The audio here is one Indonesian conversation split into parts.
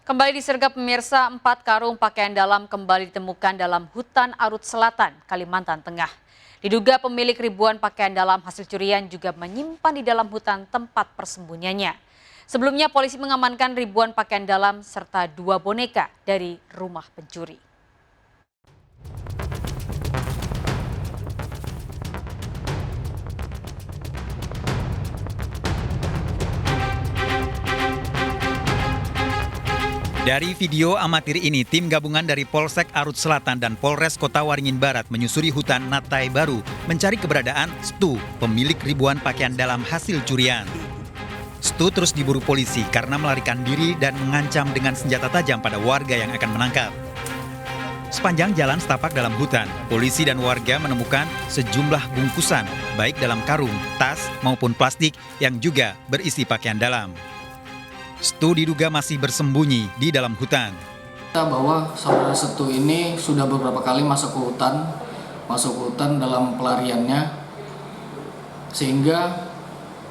Kembali disergap pemirsa, 4 karung pakaian dalam kembali ditemukan dalam hutan Arut Selatan, Kalimantan Tengah. Diduga pemilik ribuan pakaian dalam hasil curian juga menyimpan di dalam hutan tempat persembunyiannya. Sebelumnya polisi mengamankan ribuan pakaian dalam serta 2 boneka dari rumah pencuri. Dari video amatir ini, tim gabungan dari Polsek Arut Selatan dan Polres Kota Waringin Barat menyusuri hutan Natai Baru mencari keberadaan Stu, pemilik ribuan pakaian dalam hasil curian. Stu terus diburu polisi karena melarikan diri dan mengancam dengan senjata tajam pada warga yang akan menangkap. Sepanjang jalan setapak dalam hutan, polisi dan warga menemukan sejumlah bungkusan, baik dalam karung, tas, maupun plastik yang juga berisi pakaian dalam. Stu diduga masih bersembunyi di dalam hutan. Bahwa saudara Stu ini sudah beberapa kali masuk ke hutan dalam pelariannya, sehingga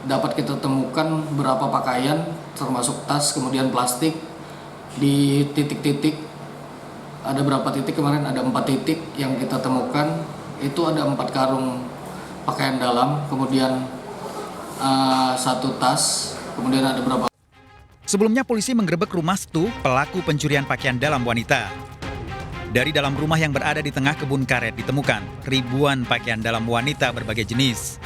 dapat kita temukan beberapa pakaian termasuk tas, kemudian plastik di titik-titik. Ada berapa titik kemarin? Ada 4 titik yang kita temukan. Itu ada 4 karung pakaian dalam, kemudian 1 tas, kemudian ada berapa. Sebelumnya polisi menggerebek rumah Stu, pelaku pencurian pakaian dalam wanita. Dari dalam rumah yang berada di tengah kebun karet ditemukan ribuan pakaian dalam wanita berbagai jenis.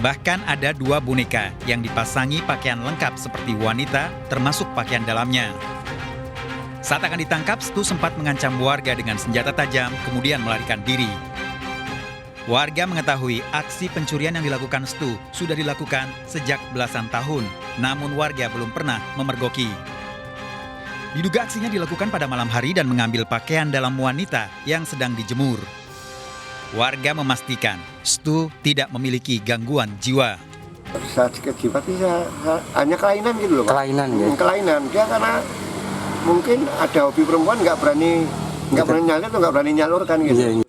Bahkan ada 2 boneka yang dipasangi pakaian lengkap seperti wanita, termasuk pakaian dalamnya. Saat akan ditangkap, Stu sempat mengancam warga dengan senjata tajam, kemudian melarikan diri. Warga mengetahui aksi pencurian yang dilakukan Stu sudah dilakukan sejak belasan tahun, namun warga belum pernah memergoki. Diduga aksinya dilakukan pada malam hari dan mengambil pakaian dalam wanita yang sedang dijemur. Warga memastikan Stu tidak memiliki gangguan jiwa. Saat sakit jiwa bisa hanya kelainan gitu loh, Pak. Kelainan ya? Kelainan, dia karena mungkin ada hobi perempuan nggak berani nyalur atau nggak berani nyalurkan gitu. Iya.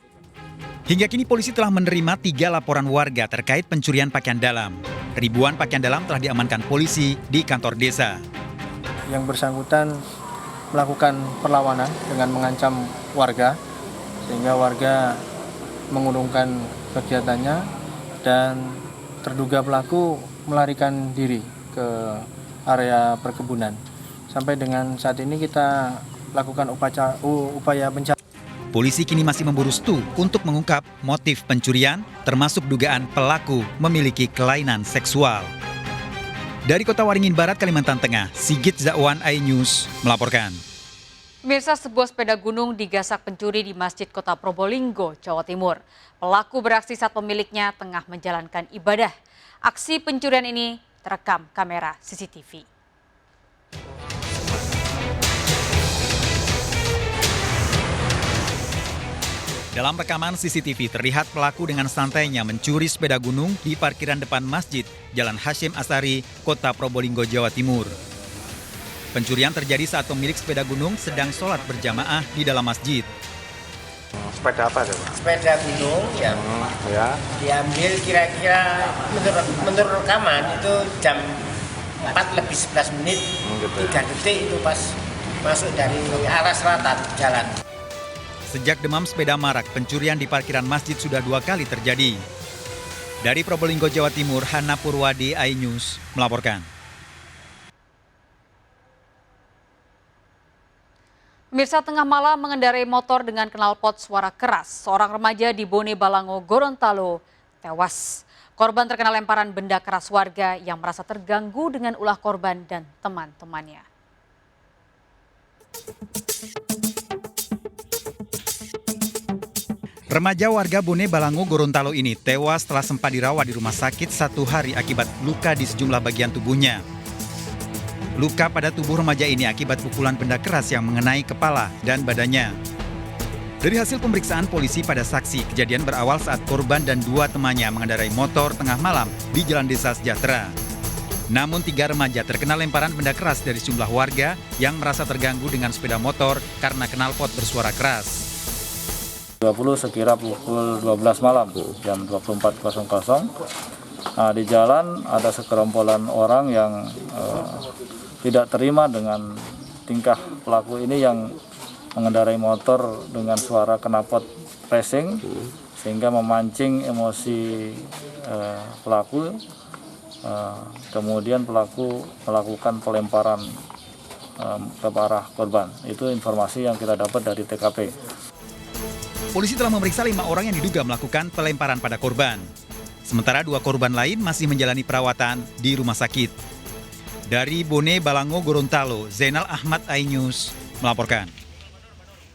Hingga kini polisi telah menerima 3 laporan warga terkait pencurian pakaian dalam. Ribuan pakaian dalam telah diamankan polisi di kantor desa. Yang bersangkutan melakukan perlawanan dengan mengancam warga, sehingga warga mengurungkan kegiatannya dan terduga pelaku melarikan diri ke area perkebunan. Sampai dengan saat ini kita lakukan upaya pencarian. Polisi kini masih memburu Stu untuk mengungkap motif pencurian, termasuk dugaan pelaku memiliki kelainan seksual. Dari Kota Waringin Barat, Kalimantan Tengah, Sigit Zakwan, iNews melaporkan. Pemirsa, sebuah sepeda gunung digasak pencuri di Masjid Kota Probolinggo, Jawa Timur. Pelaku beraksi saat pemiliknya tengah menjalankan ibadah. Aksi pencurian ini terekam kamera CCTV. Dalam rekaman CCTV terlihat pelaku dengan santainya mencuri sepeda gunung di parkiran depan masjid Jalan Hashim Asari, Kota Probolinggo, Jawa Timur. Pencurian terjadi saat pemilik sepeda gunung sedang sholat berjamaah di dalam masjid. Sepeda apa itu? Sepeda gunung yang diambil kira-kira menurut rekaman itu jam 4:11 3 detik itu pas masuk dari arah selatan jalan. Sejak demam sepeda marak, pencurian di parkiran masjid sudah 2 kali terjadi. Dari Probolinggo, Jawa Timur, Hana Purwadi, iNews melaporkan. Pemirsa, tengah malam mengendarai motor dengan knalpot suara keras. Seorang remaja di Bone Balango, Gorontalo tewas. Korban terkena lemparan benda keras warga yang merasa terganggu dengan ulah korban dan teman-temannya. Remaja warga Bone Balango, Gorontalo ini tewas setelah sempat dirawat di rumah sakit 1 hari akibat luka di sejumlah bagian tubuhnya. Luka pada tubuh remaja ini akibat pukulan benda keras yang mengenai kepala dan badannya. Dari hasil pemeriksaan polisi pada saksi, kejadian berawal saat korban dan 2 temannya mengendarai motor tengah malam di Jalan Desa Sejahtera. Namun 3 remaja terkena lemparan benda keras dari sejumlah warga yang merasa terganggu dengan sepeda motor karena knalpot bersuara keras. 20 sekira pukul 12 malam, jam 24.00. Nah, di jalan ada segerombolan orang yang tidak terima dengan tingkah pelaku ini yang mengendarai motor dengan suara knalpot racing sehingga memancing emosi pelaku. Kemudian pelaku melakukan pelemparan ke arah korban. Itu informasi yang kita dapat dari TKP. Polisi telah memeriksa 5 orang yang diduga melakukan pelemparan pada korban. Sementara 2 korban lain masih menjalani perawatan di rumah sakit. Dari Bone, Balango, Gorontalo, Zainal Ahmad, iNews melaporkan.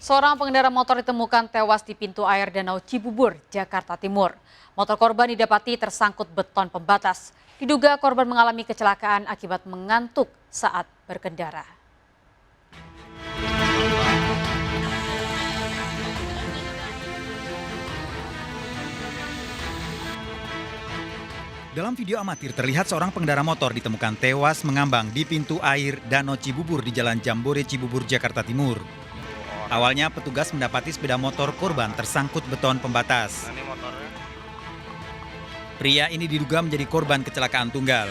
Seorang pengendara motor ditemukan tewas di pintu air Danau Cibubur, Jakarta Timur. Motor korban didapati tersangkut beton pembatas. Diduga korban mengalami kecelakaan akibat mengantuk saat berkendara. Dalam video amatir terlihat seorang pengendara motor ditemukan tewas mengambang di pintu air Danau Cibubur di Jalan Jambore Cibubur, Jakarta Timur. Awalnya petugas mendapati sepeda motor korban tersangkut beton pembatas. Pria ini diduga menjadi korban kecelakaan tunggal.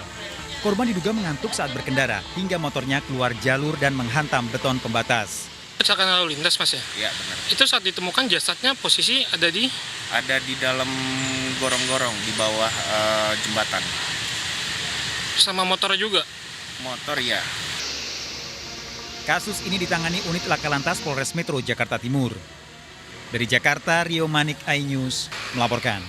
Korban diduga mengantuk saat berkendara hingga motornya keluar jalur dan menghantam beton pembatas. Kecelakaan lalu lintas, Mas ya? Iya, benar. Itu saat ditemukan jasadnya posisi ada di dalam gorong-gorong di bawah jembatan. sama motor juga? Motor ya. Kasus ini ditangani unit Laka Lantas Polres Metro Jakarta Timur. Dari Jakarta, Rio Manik, iNews melaporkan.